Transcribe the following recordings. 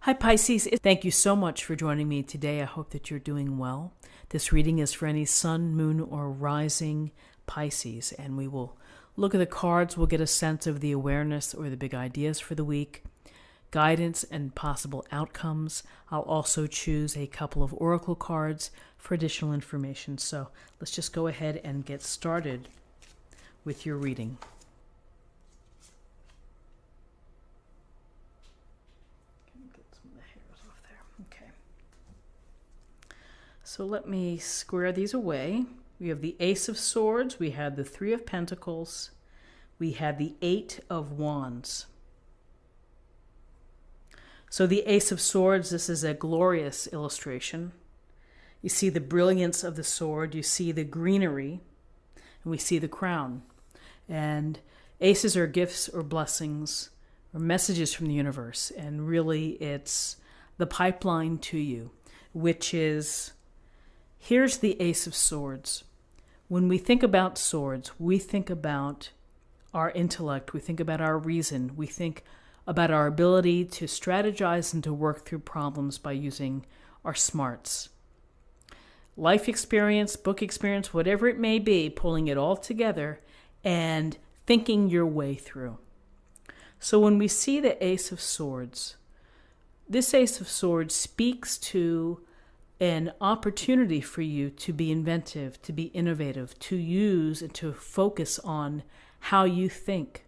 Hi Pisces, thank you so much for joining me today. I hope that you're doing well. This reading is for any sun, moon, or rising Pisces, and we will look at the cards. We'll get a sense of the awareness or the big ideas for the week, guidance and possible outcomes. I'll also choose a couple of oracle cards for additional information. So let's just go ahead and get started with your reading. So let me square these away. We have the Ace of Swords, we have the Three of Pentacles, we have the Eight of Wands. So the Ace of Swords, this is a glorious illustration. You see the brilliance of the sword, you see the greenery, and we see the crown. And aces are gifts or blessings or messages from the universe, and really it's the pipeline to you, which is... Here's the Ace of Swords. When we think about swords, we think about our intellect, we think about our reason, we think about our ability to strategize and to work through problems by using our smarts. Life experience, book experience, whatever it may be, pulling it all together and thinking your way through. So when we see the Ace of Swords, this Ace of Swords speaks to an opportunity for you to be inventive, to be innovative, to use and to focus on how you think.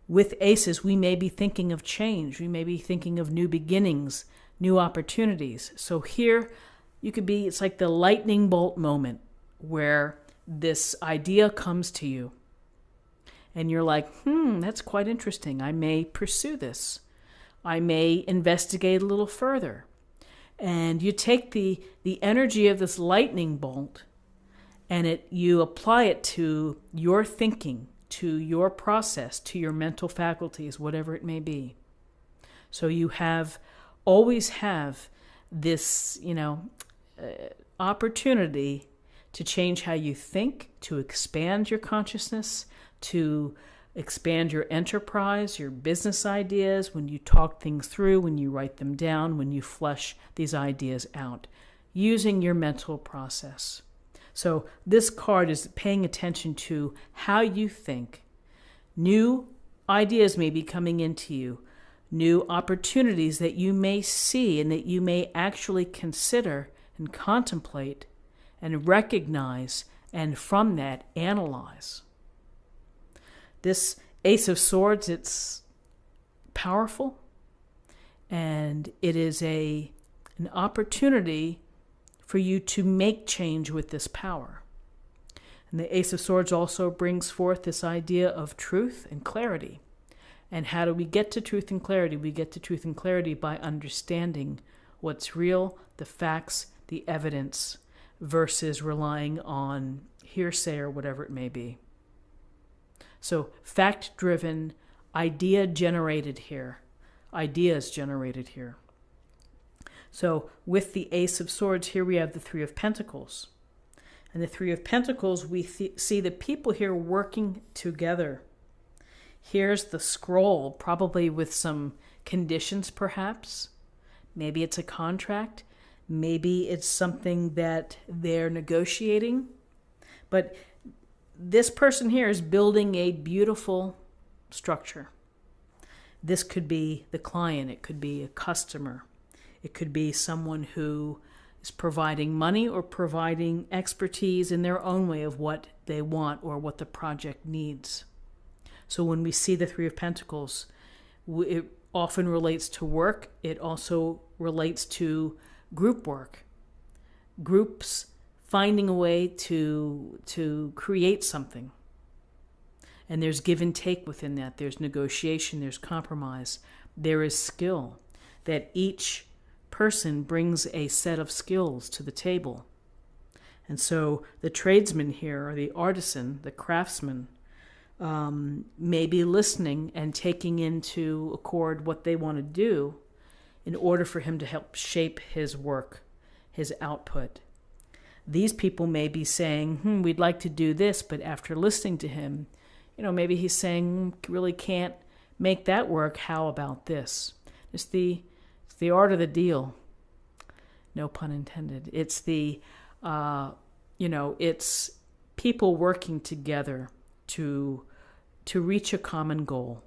With aces, we may be thinking of change. We may be thinking of new beginnings, new opportunities. So here you could be, it's like the lightning bolt moment where this idea comes to you and you're like, that's quite interesting. I may pursue this. I may investigate a little further. And you take the energy of this lightning bolt and you apply it to your thinking, to your process, to your mental faculties, whatever it may be. So you always have this, opportunity to change how you think, to expand your consciousness, to expand your enterprise, your business ideas, when you talk things through, when you write them down, when you flesh these ideas out, using your mental process. So this card is paying attention to how you think. New ideas may be coming into you, new opportunities that you may see and that you may actually consider and contemplate and recognize, and from that, analyze. This Ace of Swords, it's powerful, and it is an opportunity for you to make change with this power. And the Ace of Swords also brings forth this idea of truth and clarity. And how do we get to truth and clarity? We get to truth and clarity by understanding what's real, the facts, the evidence, versus relying on hearsay or whatever it may be. So fact-driven, ideas generated here. So with the Ace of Swords, here we have the Three of Pentacles. And the Three of Pentacles, we see the people here working together. Here's the scroll, probably with some conditions perhaps. Maybe it's a contract. Maybe it's something that they're negotiating. But this person here is building a beautiful structure. This could be the client. It could be a customer. It could be someone who is providing money or providing expertise in their own way of what they want or what the project needs. So when we see the Three of Pentacles, it often relates to work. It also relates to group work. Groups finding a way to create something. And there's give and take within that. There's negotiation, there's compromise, there is skill. That each person brings a set of skills to the table. And so the tradesman here, or the artisan, the craftsman, may be listening and taking into accord what they want to do in order for him to help shape his work, his output. These people may be saying, we'd like to do this, but after listening to him, maybe he's saying, really can't make that work. How about this? It's It's the art of the deal. No pun intended. It's the, it's people working together to reach a common goal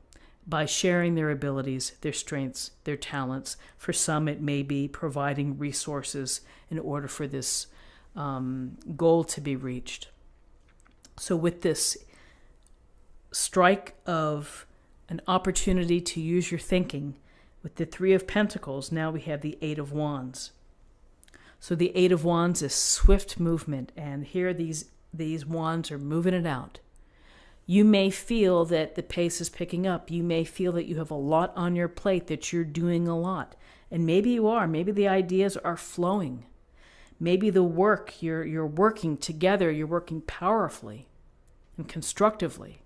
by sharing their abilities, their strengths, their talents. For some, it may be providing resources in order for this goal to be reached. So with this strike of an opportunity to use your thinking, with the Three of Pentacles, now we have the Eight of Wands. So the Eight of Wands is swift movement, and here these wands are moving it out. You may feel that the pace is picking up. You may feel that you have a lot on your plate, that you're doing a lot. And maybe you are. Maybe the ideas are flowing. Maybe the work, you're working together, you're working powerfully and constructively.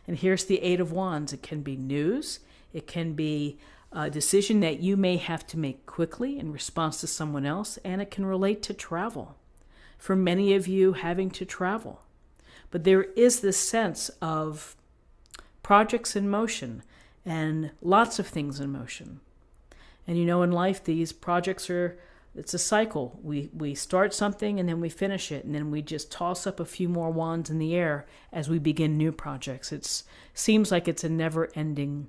And here's the Eight of Wands. It can be news. It can be a decision that you may have to make quickly in response to someone else, and it can relate to travel. For many of you, having to travel. But there is this sense of projects in motion and lots of things in motion. And in life, these projects it's a cycle. We start something and then we finish it, and then we just toss up a few more wands in the air as we begin new projects. It seems like it's a never-ending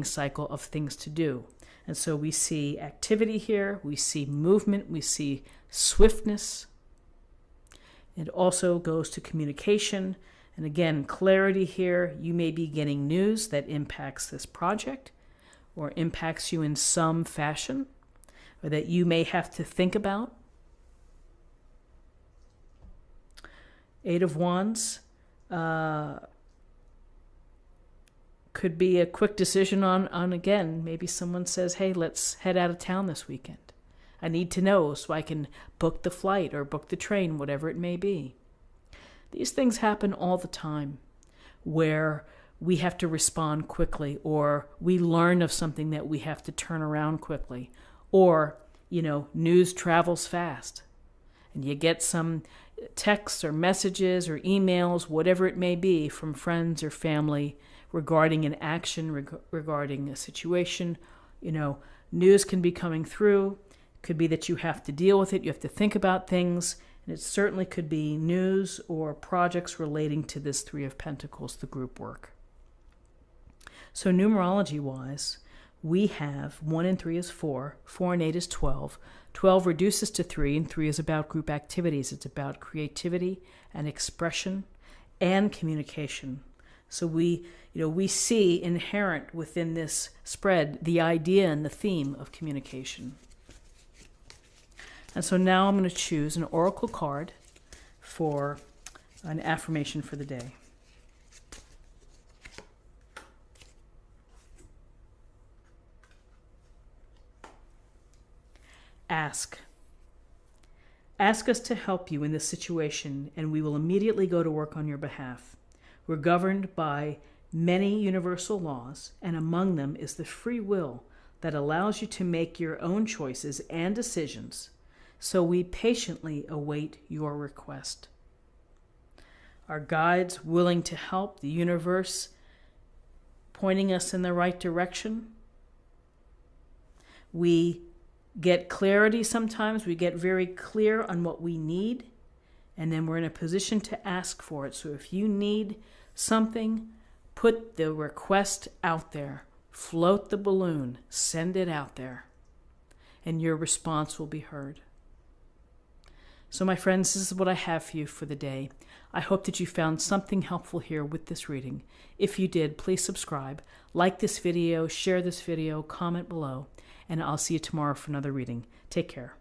cycle of things to do. And so we see activity here, we see movement, we see swiftness. It also goes to communication. And again, clarity here. You may be getting news that impacts this project or impacts you in some fashion, or that you may have to think about. Eight of Wands could be a quick decision on again, maybe someone says, hey, let's head out of town this weekend. I need to know so I can book the flight or book the train, whatever it may be. These things happen all the time where we have to respond quickly, or we learn of something that we have to turn around quickly, or, news travels fast and you get some texts or messages or emails, whatever it may be, from friends or family regarding an action, regarding a situation. News can be coming through. Could be that you have to deal with it. You have to think about things. And it certainly could be news or projects relating to this Three of Pentacles, the group work. So numerology-wise, we have 1 and 3 is 4, 4 and 8 is 12. 12 reduces to 3, and 3 is about group activities. It's about creativity and expression and communication. So we see inherent within this spread the idea and the theme of communication. And so now I'm going to choose an oracle card for an affirmation for the day. Ask. Ask us to help you in this situation, and we will immediately go to work on your behalf. We're governed by many universal laws, and among them is the free will that allows you to make your own choices and decisions. So we patiently await your request. Our guides willing to help, the universe pointing us in the right direction. We get clarity sometimes. We get very clear on what we need, and then we're in a position to ask for it. So if you need something, put the request out there. Float the balloon. Send it out there, and your response will be heard. So my friends, this is what I have for you for the day. I hope that you found something helpful here with this reading. If you did, please subscribe, like this video, share this video, comment below, and I'll see you tomorrow for another reading. Take care.